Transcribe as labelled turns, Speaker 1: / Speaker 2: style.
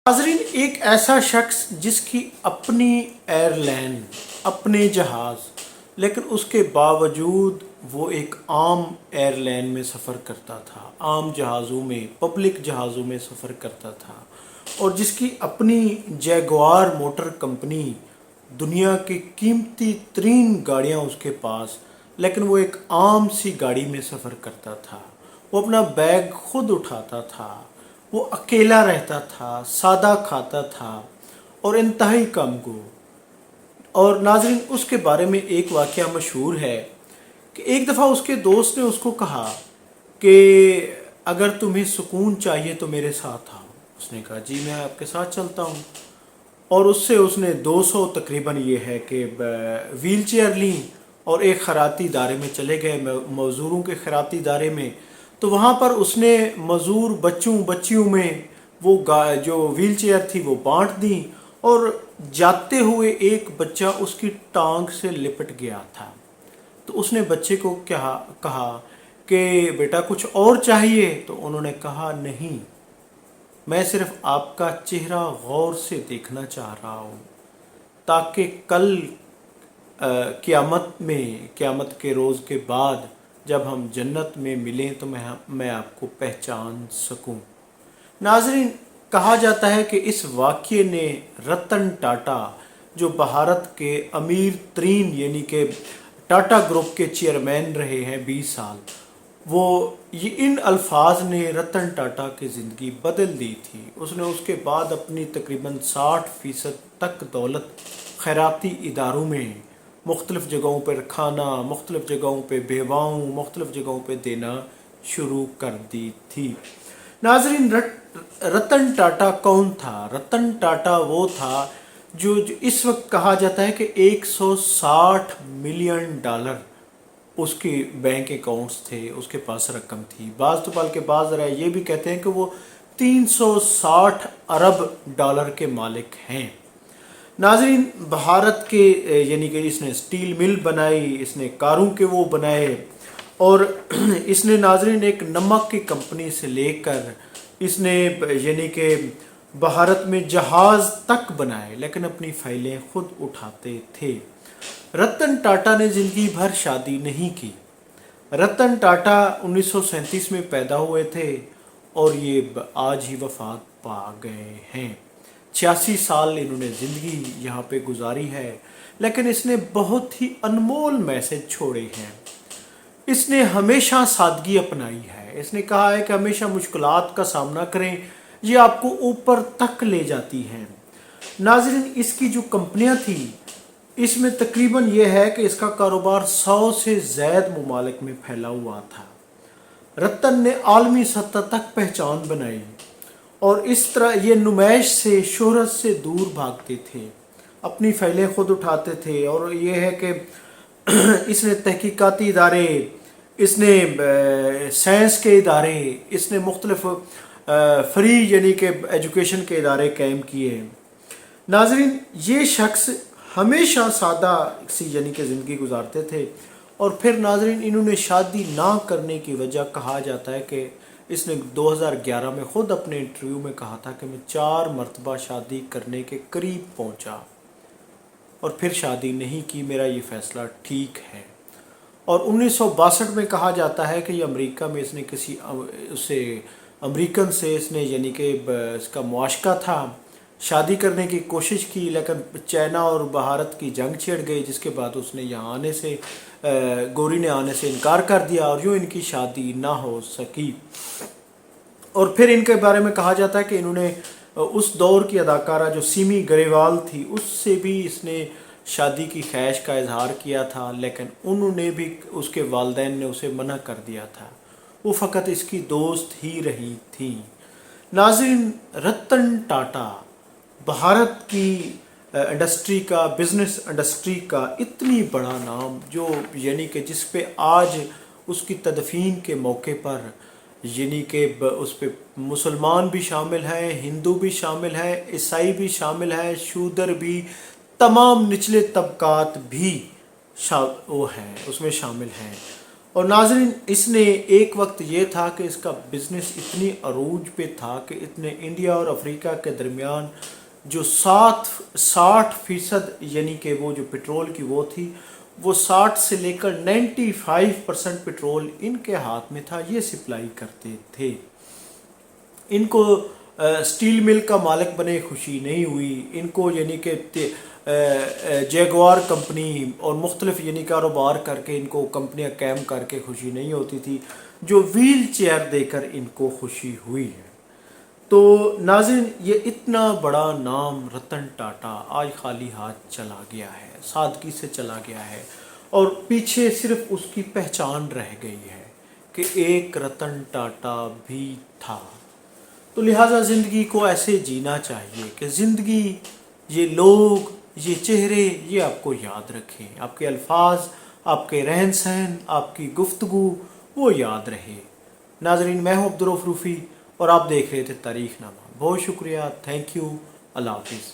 Speaker 1: ناظرین، ایک ایسا شخص جس کی اپنی ایئر لائن، اپنے جہاز، لیکن اس کے باوجود وہ ایک عام ایئر لائن میں سفر کرتا تھا، عام جہازوں میں، پبلک جہازوں میں سفر کرتا تھا، اور جس کی اپنی جیگوار موٹر کمپنی، دنیا کی قیمتی ترین گاڑیاں اس کے پاس، لیکن وہ ایک عام سی گاڑی میں سفر کرتا تھا۔ وہ اپنا بیگ خود اٹھاتا تھا، وہ اکیلا رہتا تھا، سادہ کھاتا تھا اور انتہائی کم گو۔ اور ناظرین، اس کے بارے میں ایک واقعہ مشہور ہے کہ ایک دفعہ اس کے دوست نے اس کو کہا کہ اگر تمہیں سکون چاہیے تو میرے ساتھ آؤ۔ اس نے کہا جی میں آپ کے ساتھ چلتا ہوں، اور اس نے 200 تقریباً یہ ہے کہ ویل چیئر لیں اور ایک خیراتی ادارے میں چلے گئے، مزدوروں کے خیراتی ادارے میں۔ تو وہاں پر اس نے مزدور بچیوں میں وہ جو ویل چیئر تھی وہ بانٹ دیں، اور جاتے ہوئے ایک بچہ اس کی ٹانگ سے لپٹ گیا تھا۔ تو اس نے بچے کو کہا کہ بیٹا کچھ اور چاہیے؟ تو انہوں نے کہا نہیں، میں صرف آپ کا چہرہ غور سے دیکھنا چاہ رہا ہوں، تاکہ کل قیامت کے روز کے بعد جب ہم جنت میں ملیں تو میں آپ کو پہچان سکوں۔ ناظرین، کہا جاتا ہے کہ اس واقعے نے رتن ٹاٹا، جو بھارت کے امیر ترین یعنی کہ ٹاٹا گروپ کے چیئرمین رہے ہیں 20 سال، ان الفاظ نے رتن ٹاٹا کی زندگی بدل دی تھی۔ اس نے اس کے بعد اپنی تقریباً 60% تک دولت خیراتی اداروں میں مختلف جگہوں پر کھانا، مختلف جگہوں پہ بیواؤں، مختلف جگہوں پہ دینا شروع کر دی تھی۔ ناظرین، رتن ٹاٹا کون تھا؟ رتن ٹاٹا وہ تھا جو اس وقت کہا جاتا ہے کہ $160 ملین اس کے بینک اکاؤنٹس تھے، اس کے پاس رقم تھی۔ بعض تو بلکہ بعض رائے یہ بھی کہتے ہیں کہ وہ $360 ارب کے مالک ہیں۔ ناظرین، بھارت کے یعنی کہ اس نے سٹیل مل بنائی، اس نے کاروں کے وہ بنائے، اور اس نے ناظرین ایک نمک کی کمپنی سے لے کر اس نے یعنی کہ بھارت میں جہاز تک بنائے، لیکن اپنی فائلیں خود اٹھاتے تھے۔ رتن ٹاٹا نے زندگی بھر شادی نہیں کی۔ رتن ٹاٹا 1937 میں پیدا ہوئے تھے اور یہ آج ہی وفات پا گئے ہیں۔ 86 سال انہوں نے زندگی یہاں پہ گزاری ہے، لیکن اس نے بہت ہی انمول میسج چھوڑے ہیں۔ اس نے ہمیشہ سادگی اپنائی ہے۔ اس نے کہا ہے کہ ہمیشہ مشکلات کا سامنا کریں، یہ آپ کو اوپر تک لے جاتی ہیں۔ ناظرین، اس کی جو کمپنیاں تھیں، اس میں تقریباً یہ ہے کہ اس کا کاروبار 100 سے زائد ممالک میں پھیلا ہوا تھا۔ رتن نے عالمی سطح تک پہچان بنائی، اور اس طرح یہ نمائش سے، شہرت سے دور بھاگتے تھے، اپنی فائلیں خود اٹھاتے تھے، اور یہ ہے کہ اس نے تحقیقاتی ادارے، اس نے سائنس کے ادارے، اس نے مختلف فری یعنی کہ ایجوکیشن کے ادارے قائم کیے۔ ناظرین، یہ شخص ہمیشہ سادہ سی یعنی کہ زندگی گزارتے تھے، اور پھر ناظرین انہوں نے شادی نہ کرنے کی وجہ کہا جاتا ہے کہ اس نے 2011 میں خود اپنے انٹرویو میں کہا تھا کہ میں 4 مرتبہ شادی کرنے کے قریب پہنچا اور پھر شادی نہیں کی، میرا یہ فیصلہ ٹھیک ہے۔ اور 1962 میں کہا جاتا ہے کہ یہ امریکہ میں اس نے امریکن سے اس نے یعنی کہ اس کا معاشقہ تھا، شادی کرنے کی کوشش کی، لیکن چائنا اور بھارت کی جنگ چھڑ گئی، جس کے بعد اس نے یہاں آنے سے گوری نے آنے سے انکار کر دیا، اور یوں ان کی شادی نہ ہو سکی۔ اور پھر ان کے بارے میں کہا جاتا ہے کہ انہوں نے اس دور کی اداکارہ جو سیمی گریوال تھی، اس سے بھی اس نے شادی کی خواہش کا اظہار کیا تھا، لیکن انہوں نے بھی، اس کے والدین نے اسے منع کر دیا تھا، وہ فقط اس کی دوست ہی رہی تھی۔ ناظرین، رتن ٹاٹا بھارت کی انڈسٹری کا، بزنس انڈسٹری کا اتنی بڑا نام، جو یعنی کہ جس پہ آج اس کی تدفین کے موقع پر یعنی کہ اس پہ مسلمان بھی شامل ہیں، ہندو بھی شامل ہیں، عیسائی بھی شامل ہیں، شودر بھی، تمام نچلے طبقات بھی وہ ہیں، اس میں شامل ہیں۔ اور ناظرین اس نے ایک وقت یہ تھا کہ اس کا بزنس اتنی عروج پہ تھا کہ اتنے انڈیا اور افریقہ کے درمیان جو 60% یعنی کہ وہ جو پٹرول کی وہ تھی، وہ 60 سے لے کر 95% پٹرول ان کے ہاتھ میں تھا، یہ سپلائی کرتے تھے۔ ان کو سٹیل مل کا مالک بنے خوشی نہیں ہوئی، ان کو یعنی کہ جیگوار کمپنی اور مختلف یعنی کاروبار کر کے ان کو کمپنیاں قائم کر کے خوشی نہیں ہوتی تھی، جو ویل چیئر دے کر ان کو خوشی ہوئی ہے۔ تو ناظرین یہ اتنا بڑا نام رتن ٹاٹا آج خالی ہاتھ چلا گیا ہے، سادگی سے چلا گیا ہے، اور پیچھے صرف اس کی پہچان رہ گئی ہے کہ ایک رتن ٹاٹا بھی تھا۔ تو لہٰذا زندگی کو ایسے جینا چاہیے کہ زندگی، یہ لوگ، یہ چہرے، یہ آپ کو یاد رکھیں، آپ کے الفاظ، آپ کے رہن سہن، آپ کی گفتگو وہ یاد رہے۔ ناظرین میں ہوں عبدالرؤف روفی اور آپ دیکھ رہے تھے تاریخ نامہ۔ بہت شکریہ، تھینک یو، اللہ حافظ۔